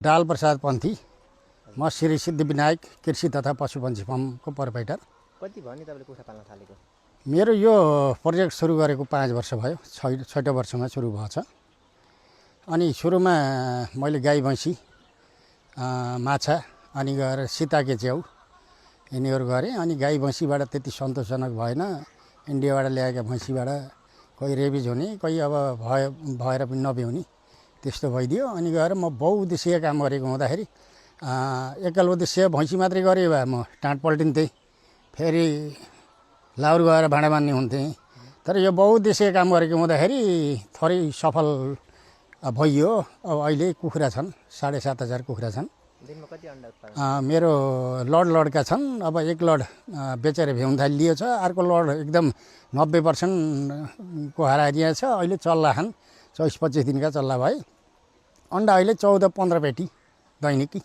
डाल प्रसाद पन्थी, म श्री सिद्धिविनायक कृषि तथा पशुपन्छी फार्मको प्रोप्राइटर। कति भयो नि तपाईँले कुखुरा पाल्न थालेको? मेरो यो प्रोजेक्ट सुरु गरेको 5 वर्ष भयो, छैटौँ वर्षमा सुरु भएछ। अनि सुरुमा मैले गाई भैँसी, माछा अनि गएर सीताके च्याउ यिनीहरू गरेँ। अनि गाई भैँसीबाट त्यति सन्तोषजनक भएन। इन्डियाबाट ल्याएका भैँसीबाट कोही रेबिज हुने, कोही अब भएर पनि नभ्याउने, त्यस्तो भइदियो। अनि गएर म बहुउद्देश्यीय काम गरेको हुँदाखेरि एकल उद्देश्य भैँसी मात्रै गरेँ भए म टाँट पल्टिन्थेँ, फेरि लाउर गएर भाँडा मान्ने हुन्थेँ। तर यो बहुउद्देश्यीय काम गरेको हुँदाखेरि थोरै सफल भइयो। अब अहिले कुखुरा छन्, 7,500 कुखुरा छन्। दिनमा कति अन्डा उत्पादन? मेरो लडका छन्। अब एक लड बेचेर भ्याउन थालिएको छ, अर्को लड एकदम 90% को हराइदिएको छ। अहिले चल्ला छन्, 24-25 दिनका चल्ला भए। अन्डा अहिले 14-15 पेटी दैनिकी।